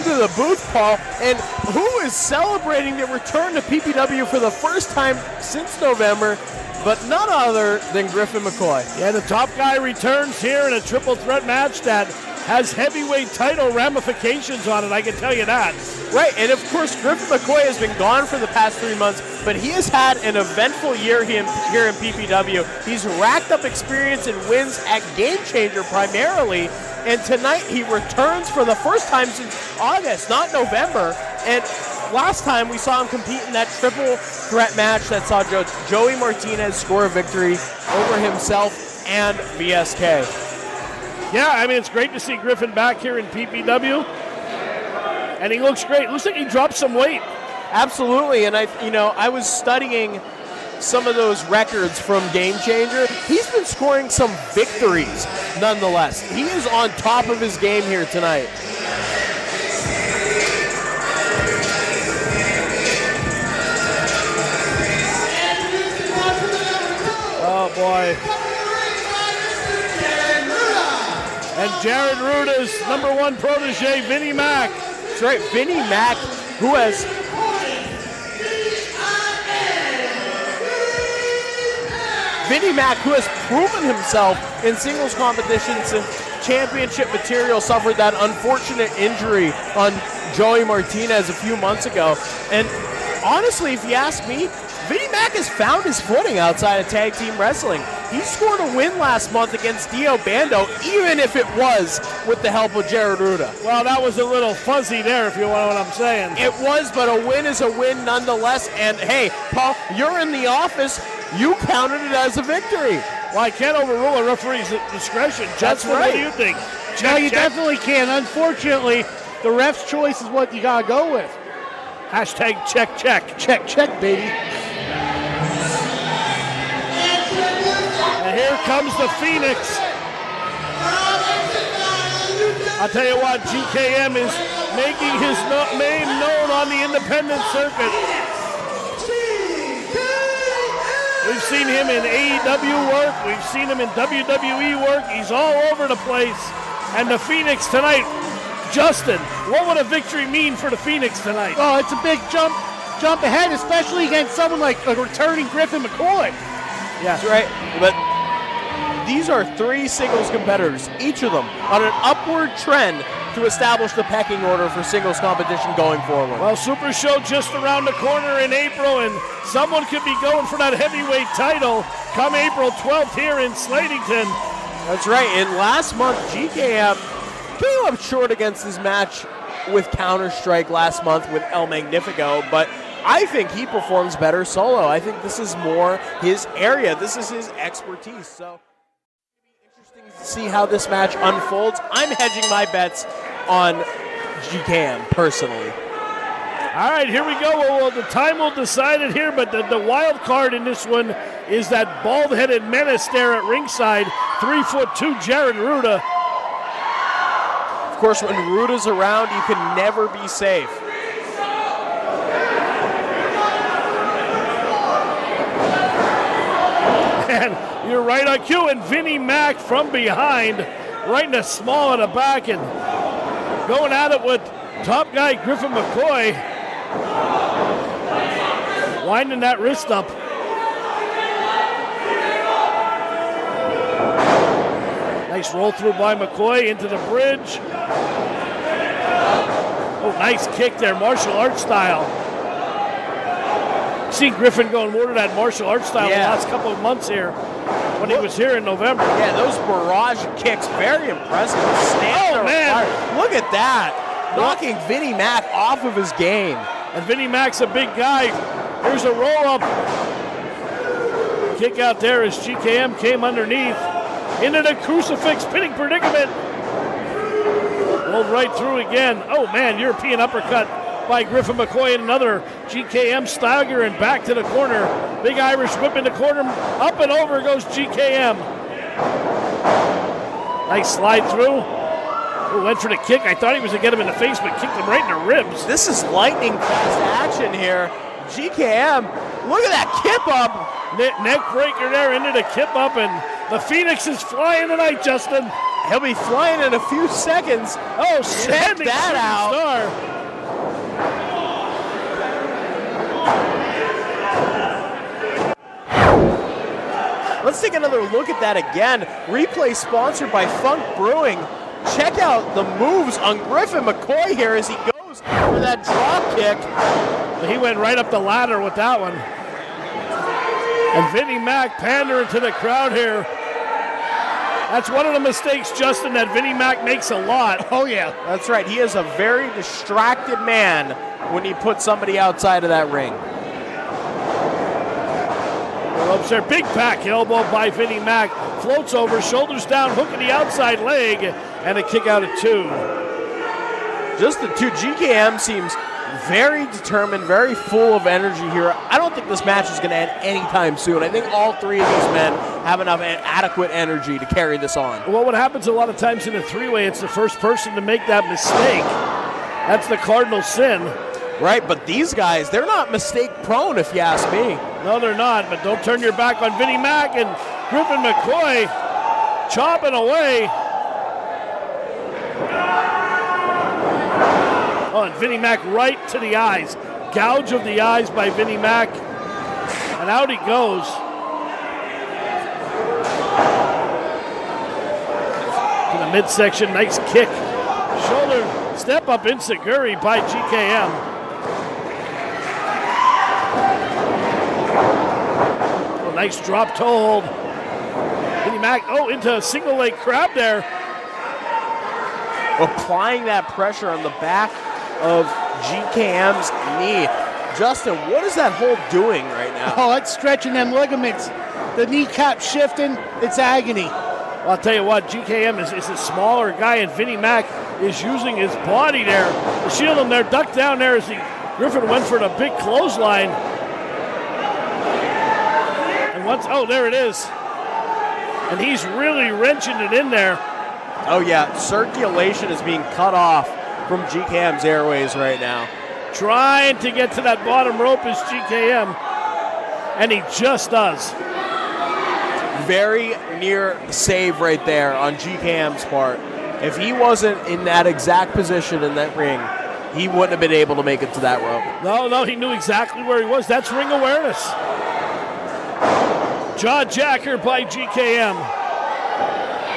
into the booth, Paul, and who is celebrating the return to PPW for the first time since November, but none other than Griffin McCoy. Yeah, the top guy returns here in a triple threat match that has heavyweight title ramifications on it, I can tell you that. Right, and of course, Griffin McCoy has been gone for the past 3 months, but he has had an eventful year here in PPW. He's racked up experience and wins at Game Changer primarily, and tonight he returns for the first time since August, not November, and last time we saw him compete in that triple threat match that saw Joey Martinez score a victory over himself and VSK. Yeah, I mean, it's great to see Griffin back here in PPW, and he looks great. Looks like he dropped some weight. Absolutely, and I was studying some of those records from Game Changer. He's been scoring some victories nonetheless. He is on top of his game here tonight. Oh, boy. And Jared Ruda's #1 protege, Vinnie Mac. That's right, Vinnie Mac, who has proven himself in singles competitions and championship material, suffered that unfortunate injury on Joey Martinez a few months ago. And honestly, if you ask me, Vinnie Mac has found his footing outside of tag team wrestling. He scored a win last month against Dio Bando, even if it was with the help of Jared Ruda. Well, that was a little fuzzy there, if you know what I'm saying. It was, but a win is a win nonetheless. And hey, Paul, you're in the office. You counted it as a victory. Well, I can't overrule a referee's discretion. Justin, right. What do you think? No, you definitely can. Unfortunately, the ref's choice is what you got to go with. Hashtag check, check. Check, check, baby. And here comes the Phoenix. I'll tell you what, GKM is making his name known on the independent circuit. We've seen him in AEW work. We've seen him in WWE work. He's all over the place. And the Phoenix tonight, Justin, what would a victory mean for the Phoenix tonight? Oh, it's a big jump ahead, especially against someone like a returning Griffin McCoy. Yeah, that's right. But these are 3 singles competitors, each of them on an upward trend to establish the pecking order for singles competition going forward. Well, Super Show just around the corner in April, and someone could be going for that heavyweight title come April 12th here in Slatington. That's right, and last month, GKM came up short against his match with Counter-Strike last month with El Magnifico, but I think he performs better solo. I think this is more his area. This is his expertise, so interesting to see how this match unfolds. I'm hedging my bets on GKM personally. All right, here we go. Well, the time will decide it here, but the wild card in this one is that bald-headed menace there at ringside, 3'2" Jared Ruda. Of course, when Ruda's around, you can never be safe. And you're right on cue, and Vinnie Mac from behind, right in the small of the back, and going at it with top guy Griffin McCoy, winding that wrist up. Nice roll through by McCoy into the bridge. Oh, nice kick there, martial arts style. See Griffin going more to that martial arts style the last couple of months here when he was here in November. Yeah, those barrage kicks, very impressive. Oh, man. Look at that. Knocking Vinnie Mac off of his game. And Vinnie Mac's a big guy. Here's a roll-up. Kick out there as GKM came underneath. Into the crucifix pinning predicament. Rolled right through again. Oh, man, European uppercut by Griffin McCoy, and another GKM stagger and back to the corner. Big Irish whip in the corner. Up and over goes GKM. Nice slide through. Went for the kick. I thought he was going to get him in the face, but kicked him right in the ribs. This is lightning fast action here. GKM, look at that kip up. Neck breaker there into the kip up, and the Phoenix is flying tonight, Justin. He'll be flying in a few seconds. Oh, check standing that out. Star. Let's take another look at that again. Replay sponsored by Funk Brewing. Check out the moves on Griffin McCoy here as he goes for that drop kick. He went right up the ladder with that one. And Vinnie Mac pandering to the crowd here. That's one of the mistakes, Justin, that Vinnie Mac makes a lot. Oh, yeah. That's right. He is a very distracted man when he puts somebody outside of that ring. Ropes there. Big back elbow by Vinnie Mac. Floats over, shoulders down, hook in the outside leg, and a kick out at 2. Just the 2. GKM seems very determined, very full of energy here. I don't think this match is going to end anytime soon. I think all 3 of these men have enough adequate energy to carry this on. Well, what happens a lot of times in a 3-way, it's the first person to make that mistake. That's the cardinal sin. Right, but these guys, they're not mistake prone if you ask me. No, they're not, but don't turn your back on Vinnie Mac and Griffin McCoy chopping away. Oh, and Vinnie Mac right to the eyes. Gouge of the eyes by Vinnie Mac. And out he goes. To the midsection, nice kick. Shoulder step up enziguri by GKM. Oh, nice drop toe hold. Vinnie Mac, into a single leg crab there. Applying that pressure on the back of GKM's knee. Justin, what is that hold doing right now? Oh, it's stretching them ligaments. The kneecap shifting, it's agony. Well, I'll tell you what, GKM is a smaller guy, and Vinnie Mac is using his body there to shield him there. Ducked down there as Griffin went for the big clothesline. And there it is. And he's really wrenching it in there. Oh, yeah, circulation is being cut off from GKM's airways right now. Trying to get to that bottom rope is GKM, and he just does. Very near save right there on GKM's part. If he wasn't in that exact position in that ring, he wouldn't have been able to make it to that rope. No, he knew exactly where he was. That's ring awareness. Jaw jacker by GKM.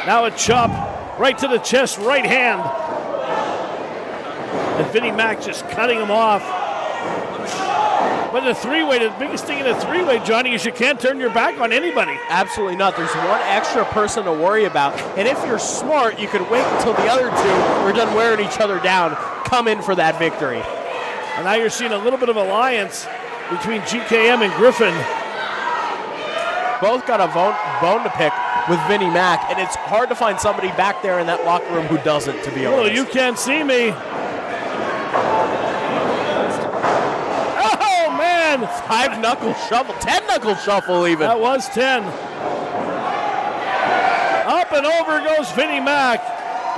Now a chop right to the chest, right hand. And Vinnie Mac just cutting him off. But in a 3-way, the biggest thing in a 3-way, Johnny, is you can't turn your back on anybody. Absolutely not. There's one extra person to worry about. And if you're smart, you could wait until the other 2 are done wearing each other down, come in for that victory. And now you're seeing a little bit of alliance between GKM and Griffin. Both got a bone to pick with Vinnie Mac, and it's hard to find somebody back there in that locker room who doesn't, to be honest. Well, you can't see me. Oh, man! 5-knuckle shuffle, 10-knuckle shuffle even. That was 10. Up and over goes Vinnie Mac.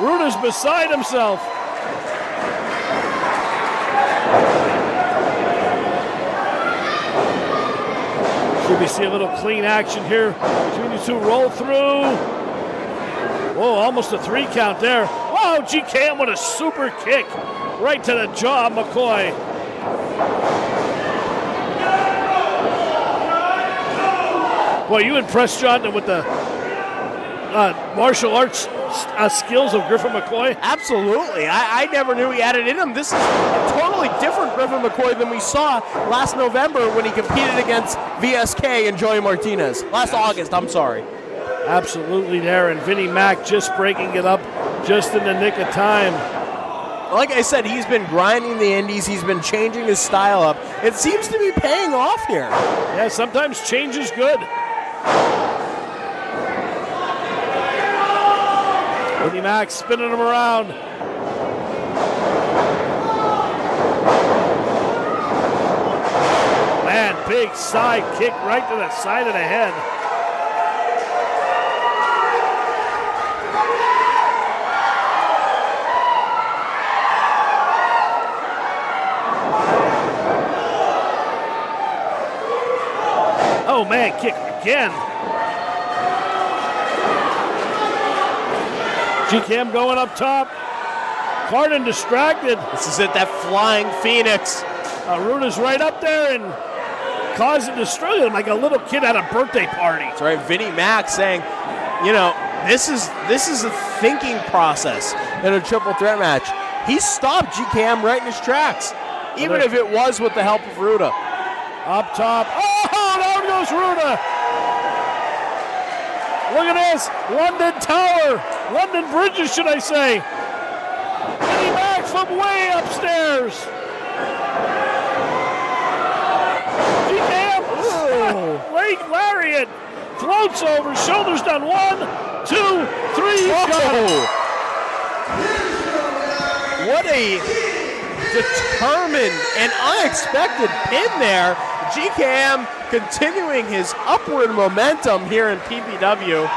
Ruda's beside himself. Should we see a little clean action here between the 2? Roll through. Whoa, almost a 3 count there. Whoa, GKM with a super kick right to the jaw of McCoy. Boy, you impressed, John, with the martial arts skills of Griffin McCoy? Absolutely. I never knew he had it in him. This is a totally different Griffin McCoy than we saw last November when he competed against VSK and Joey Martinez. Last August, I'm sorry. Absolutely there, and Vinnie Mac just breaking it up just in the nick of time. Like I said, he's been grinding the indies. He's been changing his style up. It seems to be paying off here. Yeah, sometimes change is good. Vinnie Mac spinning him around. Man, big side kick right to the side of the head. Oh man, kick again. G-Cam going up top. Carden distracted. This is it, that flying Phoenix. Ruda's right up there and causing destruction like a little kid at a birthday party. That's right, Vinnie Mac saying, you know, this is a thinking process in a triple threat match. He stopped G-Cam right in his tracks, even if it was with the help of Ruda. Up top. Oh, down goes Ruda. Look at this. London Tower. London Bridges, should I say. Vinnie Mac from way upstairs. G-Cam. Late lariat. Floats over. Shoulders down. 1, 2, 3. Got it. What a determined and unexpected pin there. G-Cam continuing his upward momentum here in PPW.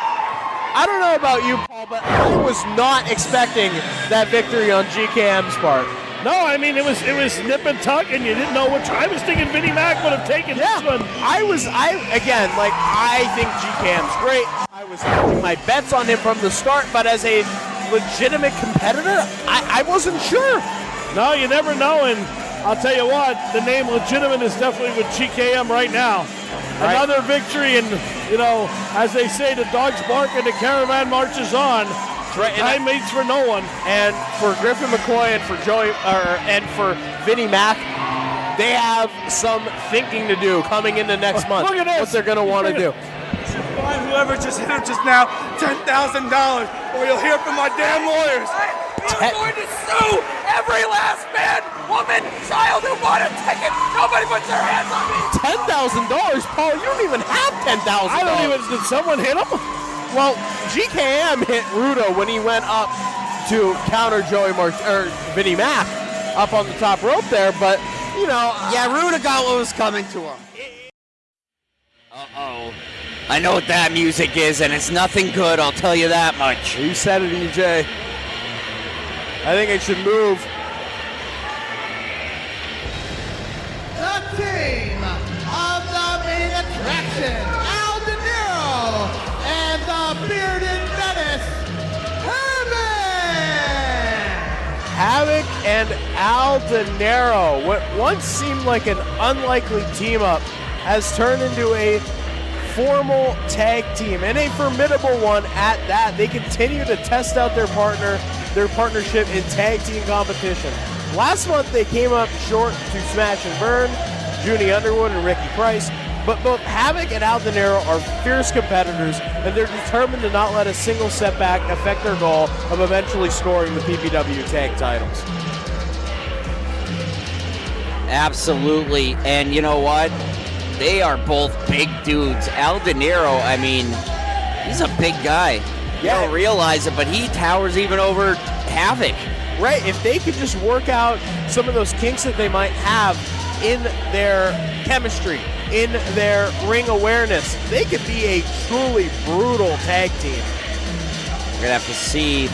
I don't know about you, Paul, but I was not expecting that victory on G-Cam's part. No, I mean, it was nip and tuck, and you didn't know which. I was thinking Vinnie Mac would have taken this one. I think G-Cam's great. I was hedging my bets on him from the start, but as a legitimate competitor, I wasn't sure. No, you never know, and I'll tell you what, the name legitimate is definitely with GKM right now. Right. Another victory, and, you know, as they say, the dogs bark and the caravan marches on. Right. Time waits for no one. And for Griffin McCoy and for and for Vinnie Mac, they have some thinking to do coming into next month. Look at this. What they're going to want to do. Find whoever just hit him just now $10,000, or you'll hear from my damn lawyers. We're going to sue every last man, woman, child who bought a ticket. Nobody puts their hands on me. $10,000, Paul. You don't even have $10,000. I don't even. Did someone hit him? Well, GKM hit Ruda when he went up to counter Vinnie Mac up on the top rope there, but you know. Yeah, Ruda got what was coming to him. Uh-oh. I know what that music is, and it's nothing good, I'll tell you that much. You said it, EJ. I think it should move. The team of the main attraction, Al De Niro, and the bearded menace, Havoc and Al De Niro. What once seemed like an unlikely team-up has turned into a formal tag team, and a formidable one at that. They continue to test out their partnership in tag team competition. Last month they came up short to Smash and Burn, Junie Underwood and Ricky Price, but both Havoc and Al De Niro are fierce competitors, and they're determined to not let a single setback affect their goal of eventually scoring the PPW tag titles. Absolutely, and you know what? They are both big dudes. Al De Niro, I mean, he's a big guy. You don't realize it, but he towers even over Havoc. Right, if they could just work out some of those kinks that they might have in their chemistry, in their ring awareness, they could be a truly brutal tag team. We're going to have to see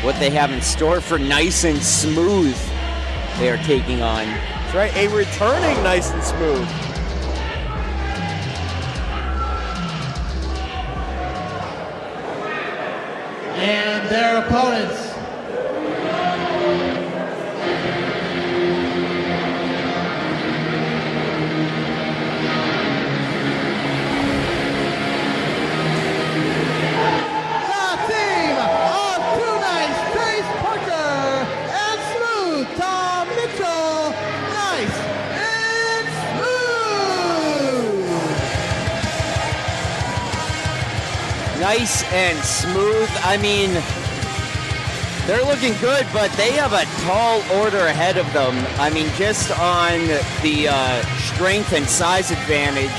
what they have in store for Nice and Smooth they are taking on. That's right, a returning Nice and Smooth. and their opponents. Nice and Smooth. I mean, they're looking good, but they have a tall order ahead of them. I mean, just on the strength and size advantage,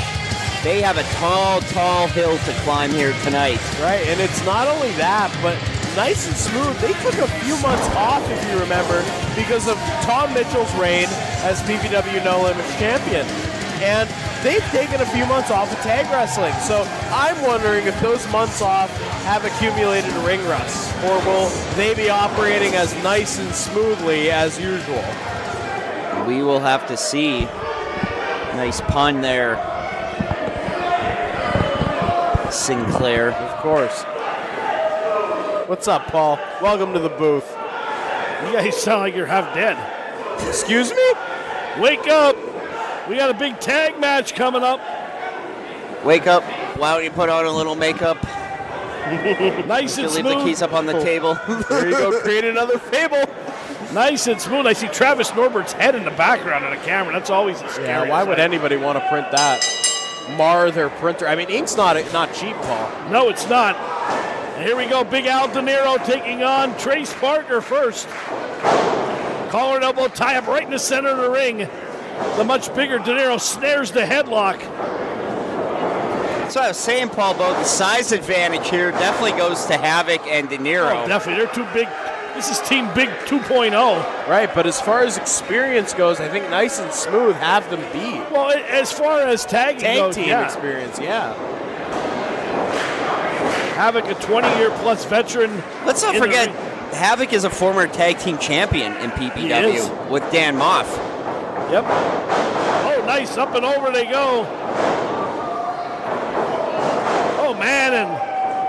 they have a tall hill to climb here tonight. Right, and it's not only that, but Nice and Smooth, they took a few months off, if you remember, because of Tom Mitchell's reign as PPW No Limits champion. And they've taken a few months off of tag wrestling. So I'm wondering if those months off have accumulated ring rust, or will they be operating as nice and smoothly as usual? We will have to see. Nice pun there, Sinclair. Of course. What's up, Paul? Welcome to the booth. You guys sound like you're half dead. Excuse me? Wake up! We got a big tag match coming up. Wake up. Why don't you put on a little makeup? Nice and Leave the smooth. keys up on the table. There you go, create another fable. Nice and smooth. I see Travis Norbert's head in the background on the camera. That's always a scary Yeah, why would sight. anybody want to print that? Mar their printer. I mean, ink's not cheap, Paul. No, it's not. And here we go. Big Al De Niro taking on Trace Parker first. Collar and elbow tie up right in the center of the ring. The much bigger De Niro snares the headlock. That's what I was saying, Paul, though. The size advantage here definitely goes to Havoc and De Niro. Oh, definitely. They're too big. This is Team Big 2.0. Right, but as far as experience goes, I think Nice and Smooth have them beat. Well, as far as tagging Tag goes, team yeah. experience, yeah. Havoc, a 20-year-plus veteran. Let's not in the forget, ring. Havoc is a former tag team champion in He is. PPW with Dan Moff. Yep. Oh, nice. Up and over they go. Oh, man.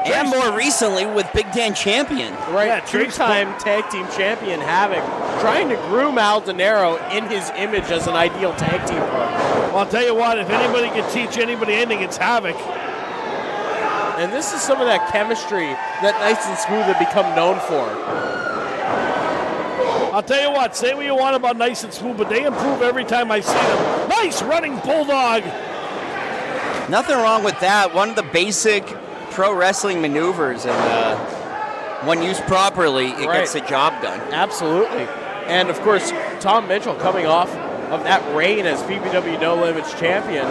And more recently with Big Dan Champion. Right, Yeah, Trace two-time tag team champion Havoc trying to groom Al De Niro in his image as an ideal tag team partner. Well, I'll tell you what, if anybody can teach anybody anything, it's Havoc. And this is some of that chemistry that Nice and Smooth have become known for. I'll tell you what, say what you want about Nice and Smooth, but they improve every time I see them. Nice running bulldog. Nothing wrong with that. One of the basic pro wrestling maneuvers, and when used properly, it Right. gets the job done. Absolutely. And, of course, Tom Mitchell coming off of that reign as PPW No Limits champion.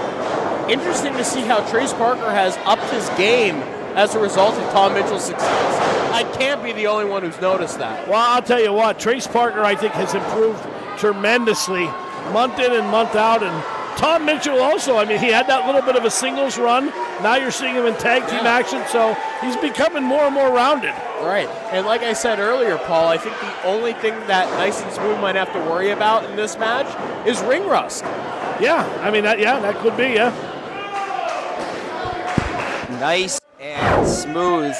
Interesting to see how Trace Parker has upped his game as a result of Tom Mitchell's success. I can't be the only one who's noticed that. Well, I'll tell you what, Trace Parker, I think, has improved tremendously month in and month out. And Tom Mitchell also, I mean, he had that little bit of a singles run. Now you're seeing him in tag team action, so he's becoming more and more rounded. Right. And like I said earlier, Paul, I think the only thing that Nice and Smooth might have to worry about in this match is ring rust. Yeah, I mean, that could be, yeah. Nice and smooth.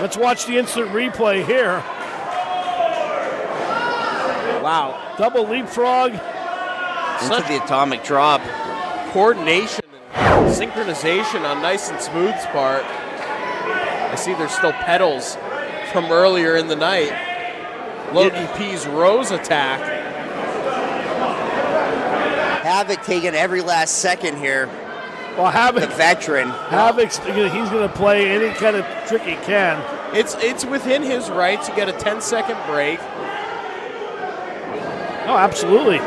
Let's watch the instant replay here. Wow. Double leapfrog. Into the atomic drop. Coordination and synchronization on Nice and Smooth's part. I see there's still pedals from earlier in the night. Loki P's Rose attack. Havoc taking every last second here. Well, The Havoc, veteran. Havoc's, he's going to play any kind of trick he can. It's within his right to get a 10-second break. Oh, absolutely.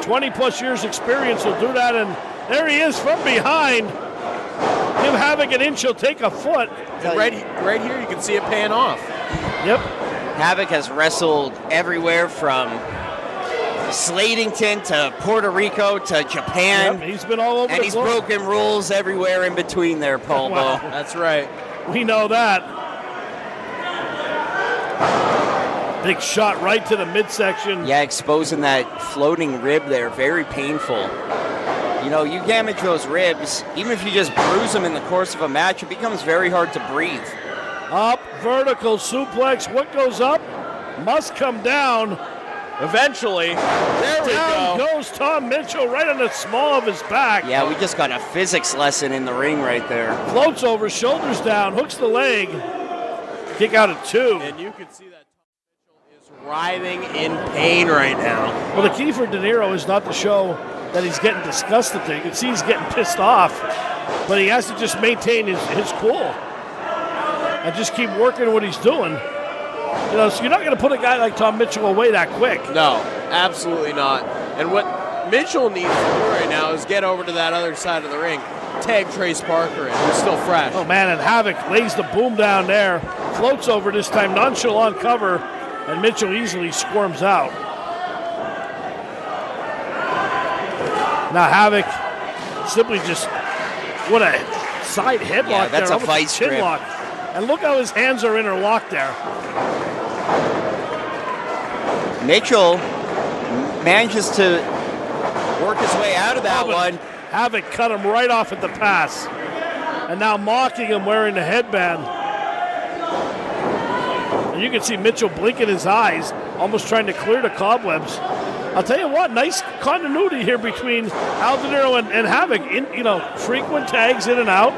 20-plus years experience will do that, and there he is from behind. Give Havoc an inch, he'll take a foot. And right here, you can see it paying off. Yep. Havoc has wrestled everywhere from Slatington to Puerto Rico to Japan. Yep, he's been all over And the he's globe. broken rules everywhere in between there, Paul. Wow. That's right. We know that. Big shot right to the midsection. Yeah, exposing that floating rib there. Very painful. You know, you damage those ribs, even if you just bruise them in the course of a match, it becomes very hard to breathe. Up, vertical suplex. What goes up must come down. Eventually, there we Down go. goes Tom Mitchell right on the small of his back. Yeah, we just got a physics lesson in the ring right there. Floats over, shoulders down, hooks the leg. Kick out at 2. And you can see that Tom Mitchell is writhing in pain right now. Well, the key for De Niro is not to show that he's getting disgusted. You can see he's getting pissed off, but he has to just maintain his cool and just keep working what he's doing. You know, so you're not going to put a guy like Tom Mitchell away that quick. No, absolutely not. And what Mitchell needs to do right now is get over to that other side of the ring, tag Trace Parker in, who's still fresh. Oh, man, and Havoc lays the boom down there. Floats over this time, nonchalant cover, and Mitchell easily squirms out. Now Havoc simply just, what a side headlock Yeah, that's there. a vice grip. Chin lock. And look how his hands are interlocked there. Mitchell manages to work his way out of that Oh, but one. Havoc cut him right off at the pass. And now mocking him wearing the headband. And you can see Mitchell blinking his eyes, almost trying to clear the cobwebs. I'll tell you what, nice continuity here between Al De Niro and Havoc. Frequent tags in and out.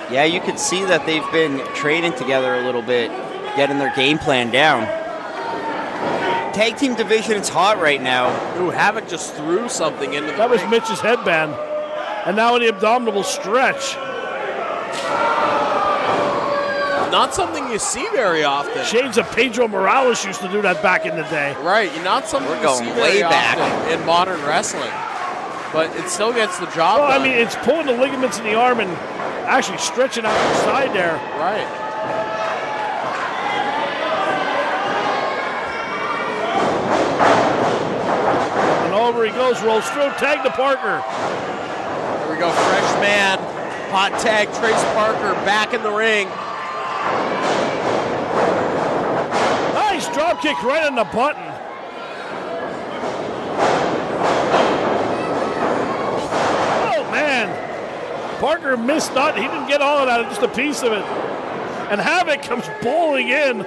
Yeah, you can see that they've been training together a little bit, getting their game plan down. Tag team division, it's hot right now. Ooh, Havoc just threw something into the That was ring. Mitch's headband. And now in the abdominal stretch. Not something you see very often. Shades of Pedro Morales used to do that back in the day. Right, not something We're you going see way very back. often in modern wrestling. But it still gets the job Well, done. I mean, it's pulling the ligaments in the arm and actually stretching out the side there. Right. And over he goes, rolls through, tag to Parker. Here we go, fresh man. Hot tag, Trace Parker back in the ring. Nice drop kick right on the button. Oh, man. Parker missed not. He didn't get all of that, just a piece of it. And Havoc comes bowling in.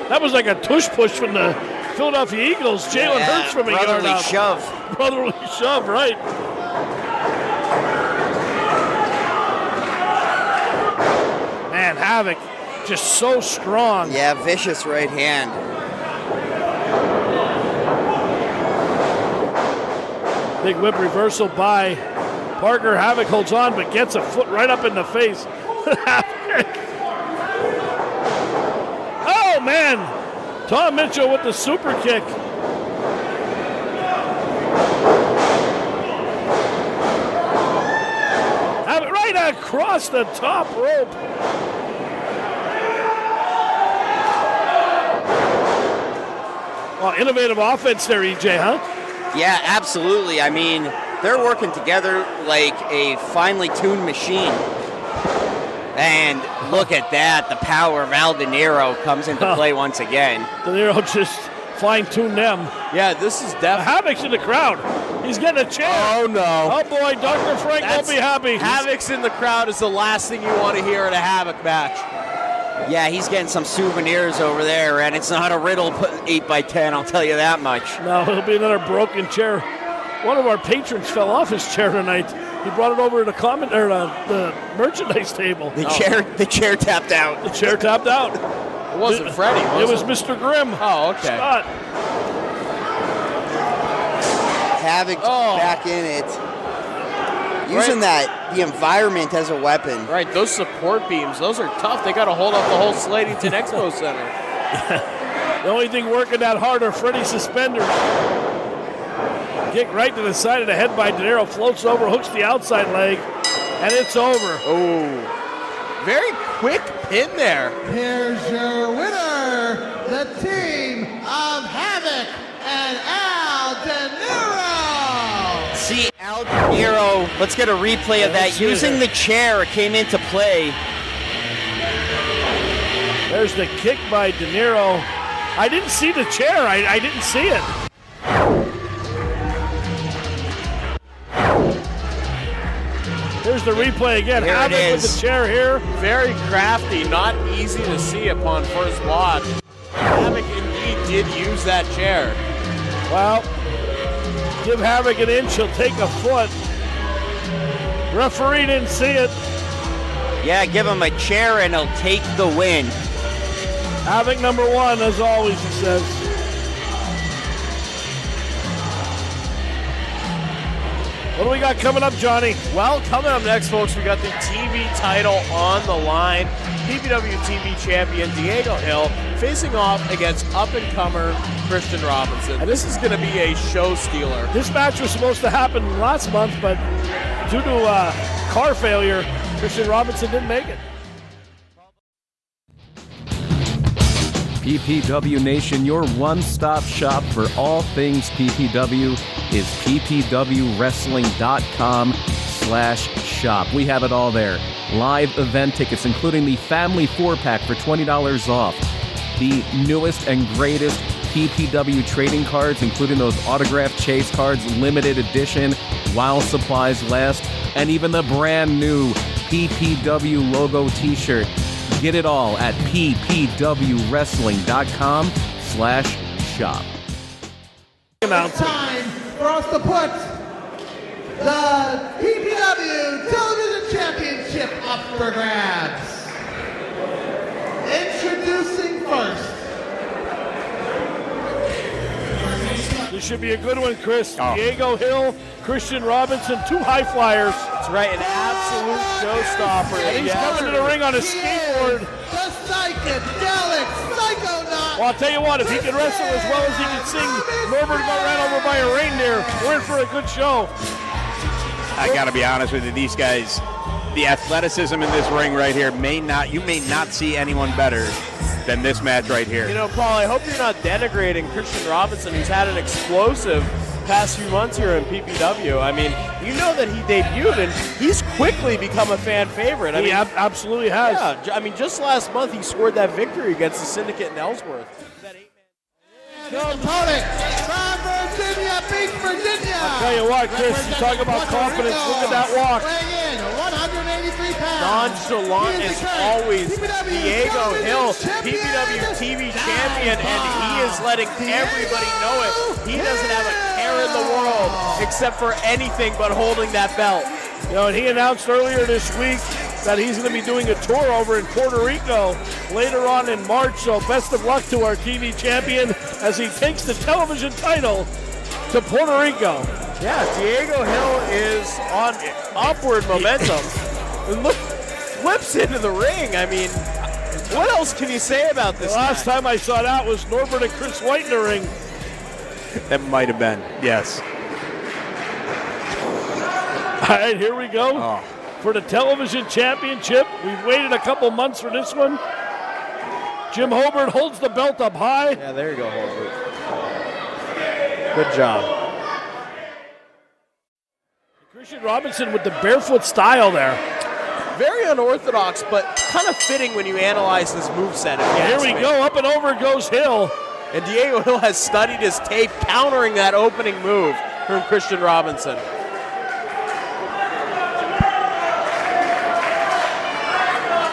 That was like a tush push from the Philadelphia Eagles. Jalen Hurts from a yard brotherly out. shove. Brotherly shove, right. Man, Havoc just so strong. Yeah, vicious right hand. Big whip reversal by Parker. Havoc holds on but gets a foot right up in the face. Oh, man. Tom Mitchell with the super kick. Havoc right across the top rope. Well, innovative offense there, EJ, huh? Yeah, absolutely. I mean, they're working together like a finely tuned machine. And look at that. The power of Al De Niro comes into play once again. De Niro just fine-tuned them. Yeah, this is definitely. Havoc's in the crowd. He's getting a chair. Oh, no. Oh, boy, Dr. Frank won't be happy. Havoc's in the crowd is the last thing you want to hear at a Havoc match. Yeah, he's getting some souvenirs over there, and it's not a Riddle 8x10, I'll tell you that much. No, it'll be another broken chair. One of our patrons fell off his chair tonight. He brought it over to the merchandise table. The chair tapped out. The chair tapped out. It wasn't Freddie, It was Mr. Grimm. Oh, okay. Scott. Havoc back in it. Using the environment as a weapon. Right, those support beams, those are tough. They got to hold up the whole Slatington Expo Center. The only thing working that hard are Freddie's suspenders. Kick right to the side of the head by De Niro. Floats over, hooks the outside leg, and it's over. Oh, very quick pin there. Here's your winner, the team of Havoc and Al De Niro. See, Al De Niro, let's get a replay of that. Using the chair came into play. There's the kick by De Niro. I didn't see the chair. I didn't see it. Here's the replay again. Here Havoc it with is. the chair here. Very crafty, not easy to see upon first watch. Havoc indeed did use that chair. Well, give Havoc an inch, he'll take a foot. Referee didn't see it. Yeah, give him a chair and he'll take the win. Havoc number one, as always, he says. What do we got coming up, Johnny? Well, coming up next, folks, we got the TV title on the line. PPW TV champion Diego Hill facing off against up-and-comer Christian Robinson. And this is going to be a show stealer. This match was supposed to happen last month, but due to car failure, Christian Robinson didn't make it. PPW Nation, your one-stop shop for all things PPW is ppwwrestling.com/shop. We have it all there. Live event tickets, including the Family 4-pack for $20 off. The newest and greatest PPW trading cards, including those autographed chase cards, limited edition, while supplies last, and even the brand new PPW logo t-shirt. Get it all at ppwwrestling.com/shop. It's time for us to put the PPW Television Championship up for grabs. Introducing first. This should be a good one, Chris. Diego Hill, Christian Robinson, 2 high flyers. That's right, an absolute showstopper. And he's coming to the ring on a skateboard. The psychedelic Psychonaut. Well, I'll tell you what, if he can wrestle as well as he can sing, Norbert got ran over by a reindeer. We're in for a good show. I got to be honest with you, these guys, the athleticism in this ring right here you may not see anyone better than this match right here. You know, Paul, I hope you're not denigrating Christian Robinson, who's had an explosive past few months here in PPW. I mean, you know that he debuted, and he's quickly become a fan favorite. He absolutely has. Yeah, I mean, just last month he scored that victory against the Syndicate in Ellsworth. Opponent from Virginia Beach, Virginia. I'll tell you what, Chris, you talk about confidence. Look at that walk. Weighing in 183 pounds. Nonchalant as always. Diego Hill, PPW TV champion, and he is letting everybody know it. He doesn't have a care in the world except for anything but holding that belt. You know, and he announced earlier this week that he's going to be doing a tour over in Puerto Rico later on in March. So best of luck to our TV champion as he takes the television title to Puerto Rico. Yeah, Diego Hill is on upward momentum. And look, flips into the ring. I mean, what else can you say about this? The last time I saw that was Norbert and Chris White in the ring. That might have been, yes. All right, here we go. For the television championship. We've waited a couple months for this one. Jim Hobart holds the belt up high. Yeah, there you go, Hobart. Good job. Christian Robinson with the barefoot style there. Very unorthodox, but kind of fitting when you analyze this moveset. Here we go, up and over goes Hill. And Diego Hill has studied his tape, countering that opening move from Christian Robinson.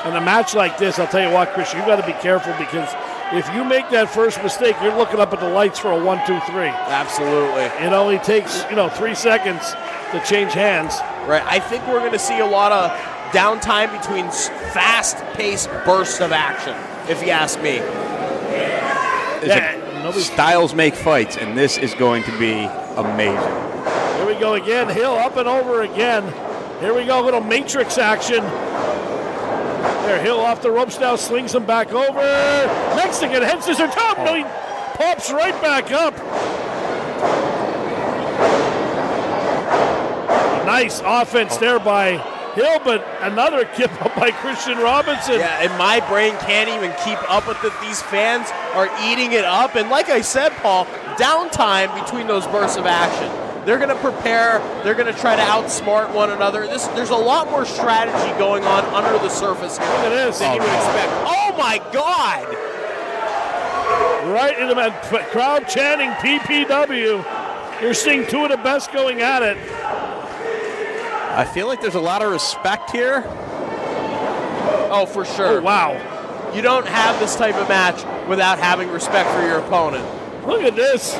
In a match like this, I'll tell you what, Chris, you got to be careful because if you make that first mistake, you're looking up at the lights for a 1, 2, 3. Absolutely. It only takes, 3 seconds to change hands. Right. I think we're going to see a lot of downtime between fast-paced bursts of action, if you ask me. Styles make fights, and this is going to be amazing. Here we go again. Hill up and over again. Here we go, a little Matrix action. There, Hill off the ropes now, slings him back over. Mexican head scissor top. No, he pops right back up. Nice offense there by Hill, but another kip up by Christian Robinson. Yeah, and my brain can't even keep up with it. These fans are eating it up. And like I said, Paul, downtime between those bursts of action. They're going to prepare. They're going to try to outsmart one another. There's a lot more strategy going on under the surface here Look at this. than you would expect. Oh, my God. Right in the crowd chanting PPW. You're seeing two of the best going at it. I feel like there's a lot of respect here. Oh, for sure. Oh, wow. You don't have this type of match without having respect for your opponent. Look at this.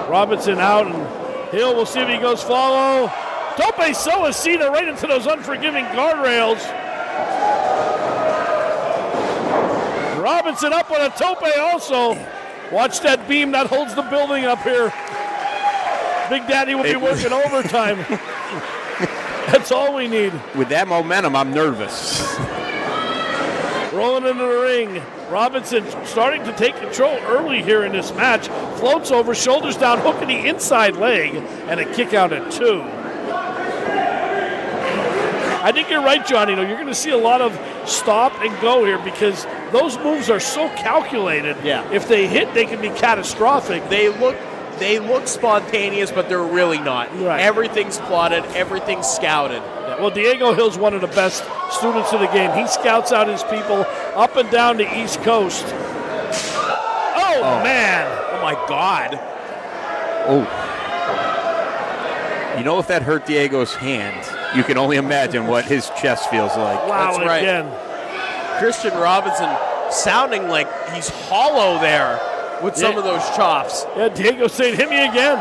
Robinson out, and Hill, we'll see if he goes follow. Tope Suicida right into those unforgiving guardrails. Robinson up on a tope also. Watch that beam that holds the building up here. Big Daddy will be working overtime. That's all we need. With that momentum, I'm nervous. Rolling into the ring. Robinson starting to take control early here in this match. Floats over, shoulders down, hook in the inside leg, and a kick out at 2. I think you're right, Johnny. You're going to see a lot of stop and go here because those moves are so calculated. Yeah. If they hit, they can be catastrophic. They look spontaneous, but they're really not. Right. Everything's plotted. Everything's scouted. Yeah, well, Diego Hill's one of the best students of the game. He scouts out his people up and down the East Coast. Oh. Man. Oh, my God. Oh. know if that hurt Diego's hand, you can only imagine what his chest feels like. Wow, That's right. again. Christian Robinson sounding like he's hollow there with some of those chops. Yeah, Diego saying, hit me again.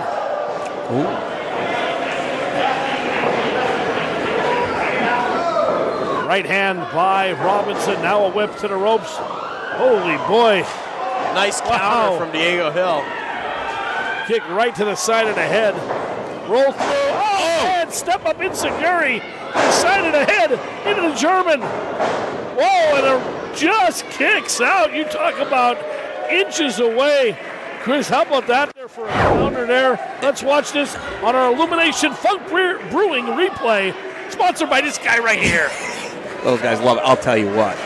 Right hand by Robinson. Now a whip to the ropes. Holy boy. Nice counter from Diego Hill. Kick right to the side of the head. Roll through. Oh, and step up Inseguri. The side of the head into the German. Whoa, and it just kicks out. You talk about inches away. Chris, how about that there for a counter there? Let's watch this on our Illumination Funk Brewing replay, sponsored by this guy right here. Those guys love it. I'll tell you what.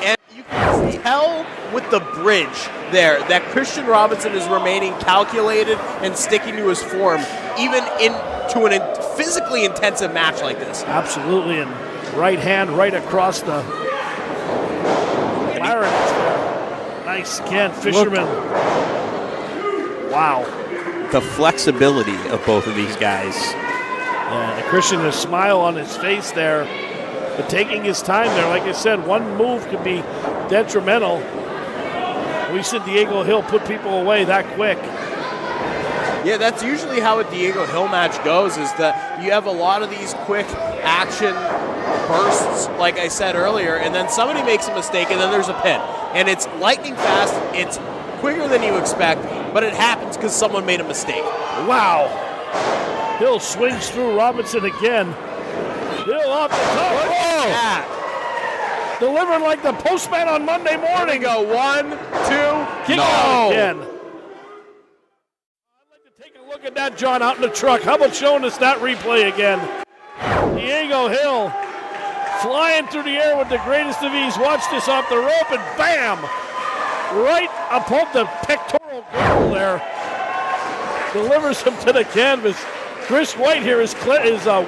And you can tell with the bridge there that Christian Robinson is remaining calculated and sticking to his form, even into a physically intensive match like this. Absolutely, and right hand right across the larynx there. Nice again, Fisherman. Wow. The flexibility of both of these guys. Yeah, and Christian, a smile on his face there, but taking his time there. Like I said, one move could be detrimental. We said Diego Hill put people away that quick. Yeah, that's usually how a Diego Hill match goes, is that you have a lot of these quick action bursts, like I said earlier, and then somebody makes a mistake and then there's a pin. And it's lightning fast, it's quicker than you expect, but it happens because someone made a mistake. Wow. Hill swings through Robinson again. Hill off the top. Look at that. Delivering like the postman on Monday morning. Go 1, 2, Kick out again. I'd like to take a look at that, John, out in the truck. How about showing us that replay again? Diego Hill flying through the air with the greatest of ease. Watch this off the rope and bam! Right above the pectoral girdle there. Delivers him to the canvas. Chris White here is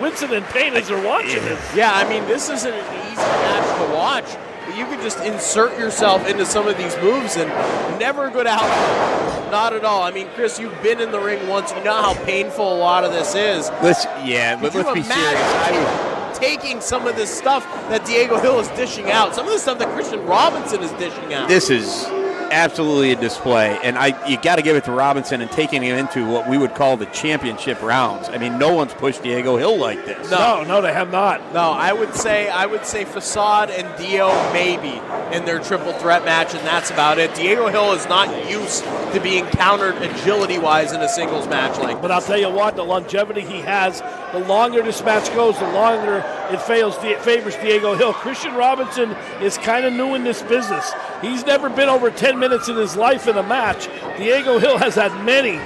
wincing in pain as they're watching this. Yeah, I mean, this isn't an easy match to watch. But you can just insert yourself into some of these moves and never go down. Not at all. I mean, Chris, you've been in the ring once. You know how painful a lot of this is. Let's be serious. Taking some of this stuff that Diego Hill is dishing out, some of the stuff that Christian Robinson is dishing out. This is absolutely a display, and you got to give it to Robinson and taking him into what we would call the championship rounds. I mean, no one's pushed Diego Hill like this. No, they have not. No, I would say Facade and Dio maybe in their triple threat match, and that's about it. Diego Hill is not used to being countered agility-wise in a singles match like But I'll tell you what, the longevity he has, the longer this match goes, the longer it favors Diego Hill. Christian Robinson is kind of new in this business. He's never been over 10 minutes in his life in a match. Diego Hill has had many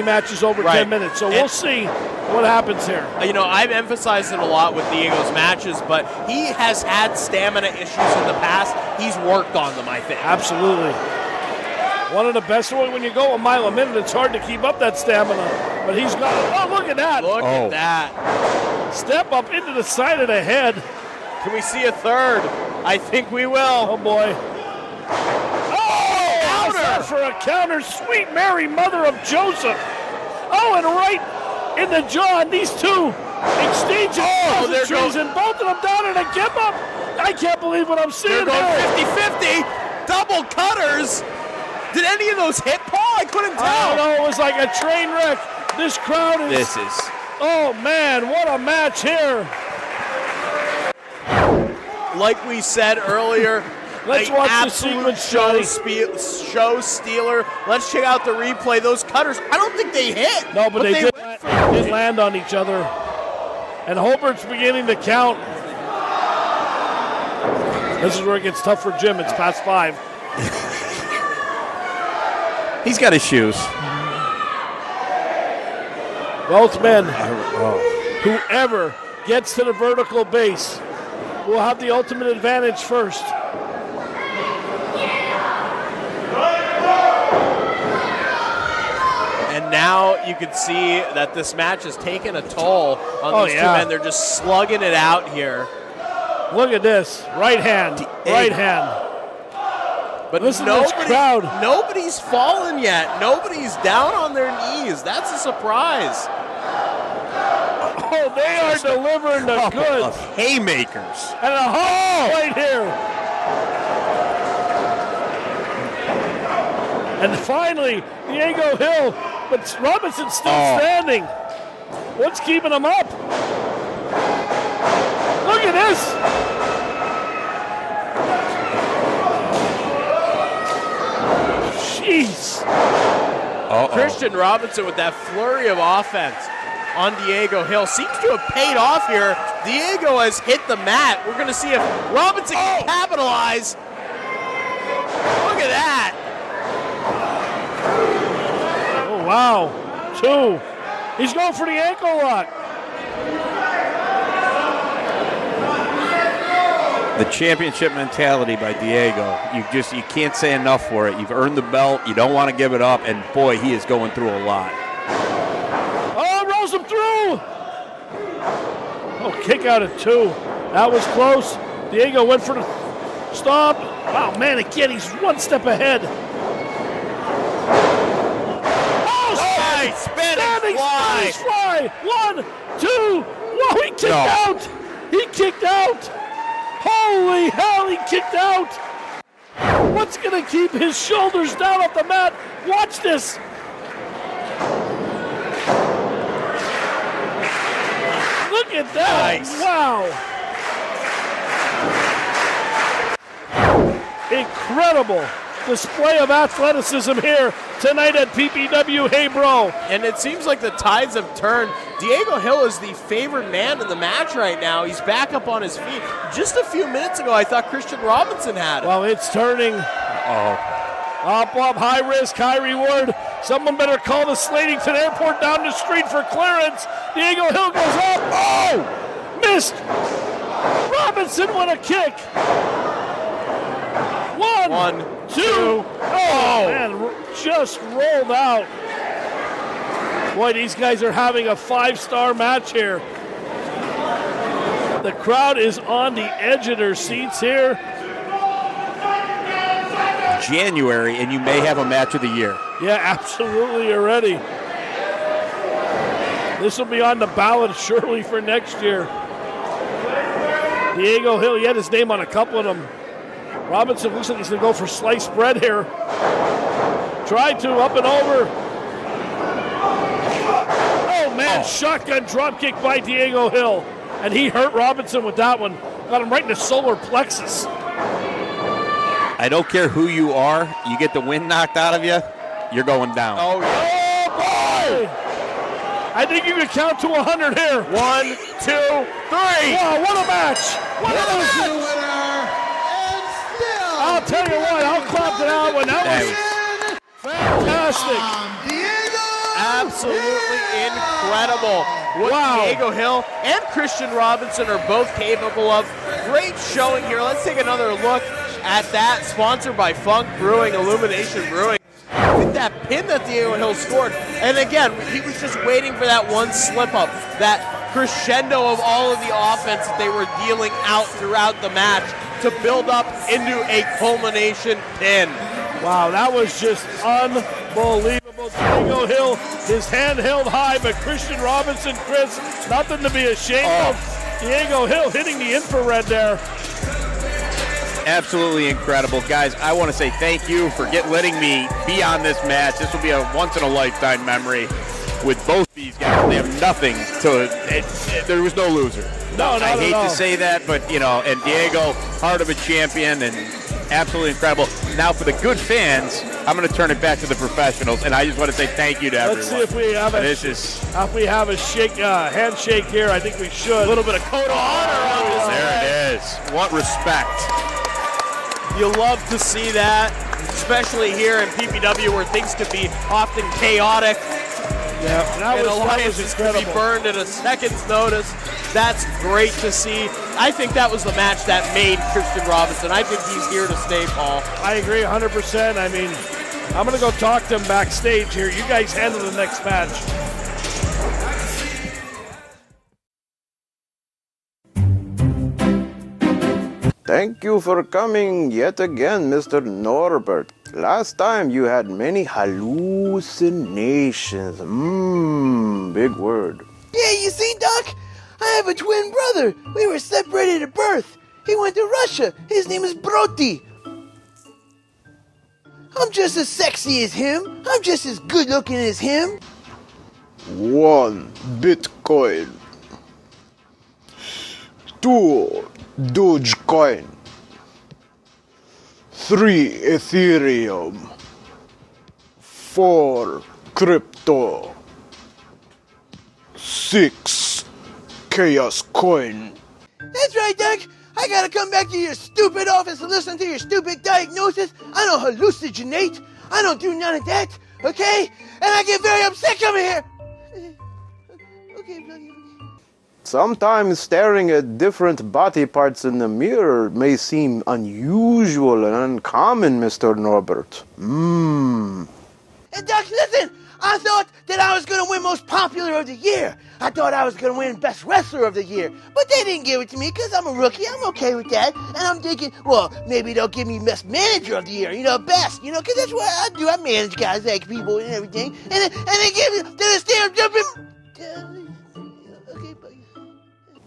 matches over 10 minutes, so we'll see what happens here. You know, I've emphasized it a lot with Diego's matches, but he has had stamina issues in the past. He's worked on them, I think. Absolutely. One of the best, when you go a mile a minute, it's hard to keep up that stamina, but he's got it. Oh, look at that. Look at that. Step up into the side of the head. Can we see a third? I think we will. Oh, boy. For a counter, sweet Mary, mother of Joseph. Oh, and right in the jaw, and these two exchanging trees, and both of them down in a give up. I can't believe what I'm seeing. They're going 50-50, double cutters. Did any of those hit, Paul? I couldn't tell. I don't know, it was like a train wreck. This crowd is... This is... Oh, man, what a match here. Like we said earlier, let's watch the sequence, show stealer. Let's check out the replay. Those cutters, I don't think they hit. No, but they did land on each other. And Holbert's beginning to count. This is where it gets tough for Jim. It's past 5. He's got his shoes. Both men, whoever gets to the vertical base will have the ultimate advantage first. And now you can see that this match has taken a toll on these two men. They're just slugging it out here. Look at this. Right hand. Right hand. But listen to this crowd. Nobody's fallen yet. Nobody's down on their knees. That's a surprise. Oh, they are delivering the goods. Of haymakers. And a home right here. And finally, Diego Hill, but Robinson's still standing. What's keeping him up? Look at this. Jeez. Christian Robinson with that flurry of offense on Diego Hill seems to have paid off here. Diego has hit the mat. We're going to see if Robinson can capitalize. Look at that. Oh, wow. 2. He's going for the ankle lock. The championship mentality by Diego. You can't say enough for it. You've earned the belt. You don't want to give it up. And boy, he is going through a lot. Oh, rolls him through. Oh, kick out at 2. That was close. Diego went for the stomp. Wow, man, again, he's one step ahead. Standing Spanish fly. 1, 2. Whoa, he kicked out. He kicked out. Holy hell, he kicked out. What's going to keep his shoulders down off the mat? Watch this. Look at that. Nice. Wow. Incredible display of athleticism here tonight at PPW. Hey, bro. And it seems like the tides have turned. Diego Hill is the favored man in the match right now. He's back up on his feet. Just a few minutes ago, I thought Christian Robinson had it. Well, it's turning. Up, high risk, high reward. Someone better call the Slatington Airport down the street for clearance. Diego Hill goes up. Oh! Missed. Robinson with a kick. 1, 2. Oh, man, just rolled out. Boy, these guys are having a 5-star match here. The crowd is on the edge of their seats here. January, and you may have a match of the year. Yeah, absolutely already. This will be on the ballot surely for next year. Diego Hill, he had his name on a couple of them. Robinson looks like he's going to go for sliced bread here. Tried to, up and over. Oh, man, shotgun drop kick by Diego Hill. And he hurt Robinson with that one. Got him right in the solar plexus. I don't care who you are. You get the wind knocked out of you, you're going down. Oh, yeah. Oh, boy! I think you can count to 100 here. 1, 2, 3. Wow, what a match! What a match! I'll tell you what, I'll clap to that one. That was fantastic. Absolutely incredible. What Diego Hill and Christian Robinson are both capable of. Great showing here. Let's take another look at that. Sponsored by Funk Brewing, Illumination Brewing. With that pin that Diego Hill scored. And again, he was just waiting for that one slip up. That crescendo of all of the offense that they were dealing out throughout the match to build up into a culmination pin. Wow, that was just unbelievable. Diego Hill, his hand held high, but Christian Robinson, Chris, nothing to be ashamed of. Diego Hill hitting the infrared there. Absolutely incredible. Guys, I want to say thank you for letting me be on this match. This will be a once-in-a-lifetime memory with both these guys. They have nothing to there was no loser. No, I hate to say that, but, and Diego, heart of a champion, and absolutely incredible. Now, for the good fans, I'm going to turn it back to the professionals, and I just want to say thank you to everyone. Let's see if we have a handshake here. I think we should. A little bit of code of honor on this. There it is. What respect. You love to see that, especially here in PPW where things could be often chaotic. Yeah, and alliances could be burned at a second's notice. That's great to see. I think that was the match that made Christian Robinson. I think he's here to stay, Paul. I agree 100%. I mean, I'm going to go talk to him backstage here. You guys handle the next match. Thank you for coming yet again, Mr. Norbert. Last time you had many hallucinations. Big word. Yeah, you see, Doc? I have a twin brother. We were separated at birth. He went to Russia. His name is Broti. I'm just as sexy as him. I'm just as good looking as him. 1 Bitcoin. 2 Dogecoin. 3 Ethereum. 4 Crypto. 6 Chaos Coin. That's right, Doc. I gotta come back to your stupid office and listen to your stupid diagnosis. I don't hallucinate. I don't do none of that, okay? And I get very upset coming here. Okay. Sometimes staring at different body parts in the mirror may seem unusual and uncommon, Mr. Norbert. And Doc, listen, I thought that I was gonna win Most Popular of the Year. I thought I was gonna win Best Wrestler of the Year, but they didn't give it to me because I'm a rookie. I'm okay with that. And I'm thinking, well, maybe they'll give me Best Manager of the Year, best, because that's what I do. I manage guys like people and everything. And they give me, they stand jumping. Okay, buddy.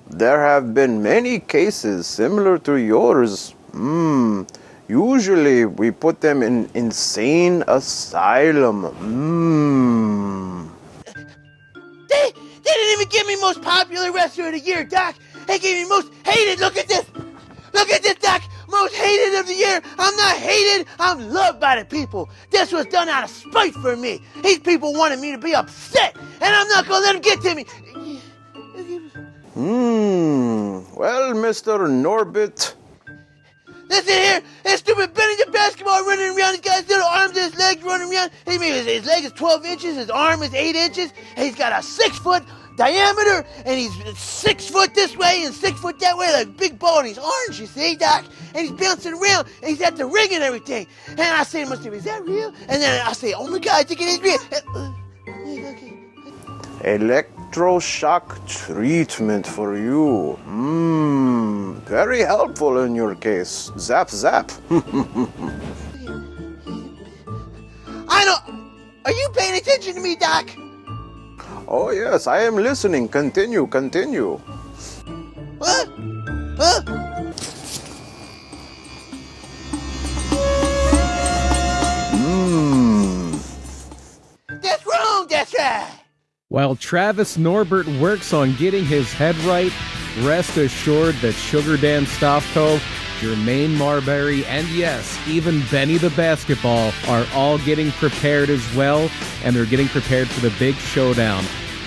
There have been many cases similar to yours. Usually we put them in insane asylum. They didn't even give me Most Popular Wrestler of the Year, Doc. They gave me Most Hated. Look at this. Look at this, Doc. Most Hated of the Year. I'm not hated. I'm loved by the people. This was done out of spite for me. These people wanted me to be upset, and I'm not going to let them get to me. Well, Mr. Norbit. Listen here, that stupid Benny the basketball running around, his guy's little arms and his legs running around. His leg is 12 inches, his arm is 8 inches, and he's got a 6-foot diameter, and he's 6 foot this way and 6 foot that way, like a big ball, and he's orange, you see, Doc? And he's bouncing around, and he's at the ring and everything. And I say to myself, is that real? And then I say, oh my God, I think it is real. Electroshock treatment for you. Very helpful in your case. Zap, zap. I don't... Are you paying attention to me, Doc? Oh, yes, I am listening. Continue. What? That's wrong, that's right. While Travis Norbert works on getting his head right, rest assured that Sugar Dan Stofko, Jermaine Marbury, and yes, even Benny the Basketball are all getting prepared as well, and they're getting prepared for the big showdown.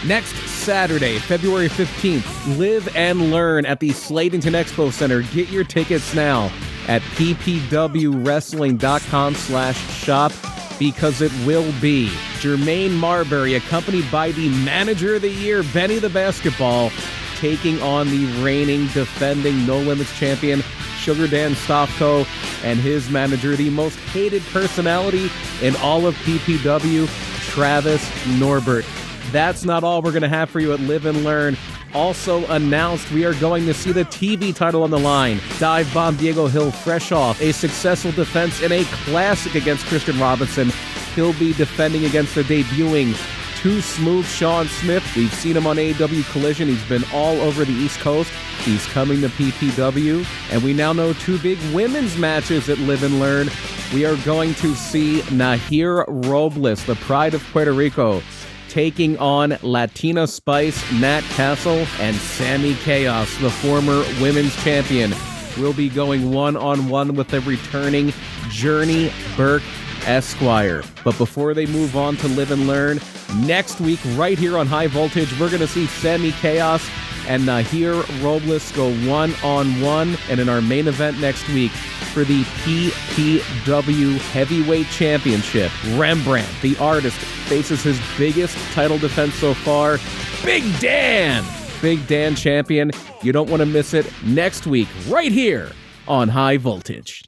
Next Saturday, February 15th, live and learn at the Slatington Expo Center. Get your tickets now at ppwwrestling.com/shop. Because it will be Jermaine Marbury, accompanied by the Manager of the Year, Benny the Basketball, taking on the reigning, defending No Limits champion, Sugar Dan Stofko, and his manager, the most hated personality in all of PPW, Travis Norbert. That's not all we're going to have for you at Live and Learn. Also announced, we are going to see the TV title on the line. Dive bomb Diego Hill fresh off a successful defense in a classic against Christian Robinson. He'll be defending against the debuting Too Smooth Sean Smith. We've seen him on AEW Collision. He's been all over the East Coast. He's coming to PPW. And we now know 2 big women's matches at Live and Learn. We are going to see Nahir Robles, the pride of Puerto Rico, taking on Latina Spice, Nat Castle, and Sammy Chaos, the former women's champion. We'll be going one-on-one with the returning Journey Burke Esquire. But before they move on to Live and Learn, next week, right here on High Voltage, we're going to see Sammy Chaos and Nahir Robles go one-on-one. And in our main event next week, for the PPW Heavyweight Championship, Rembrandt, the artist, faces his biggest title defense so far, Big Dan champion. You don't want to miss it next week, right here on High Voltage.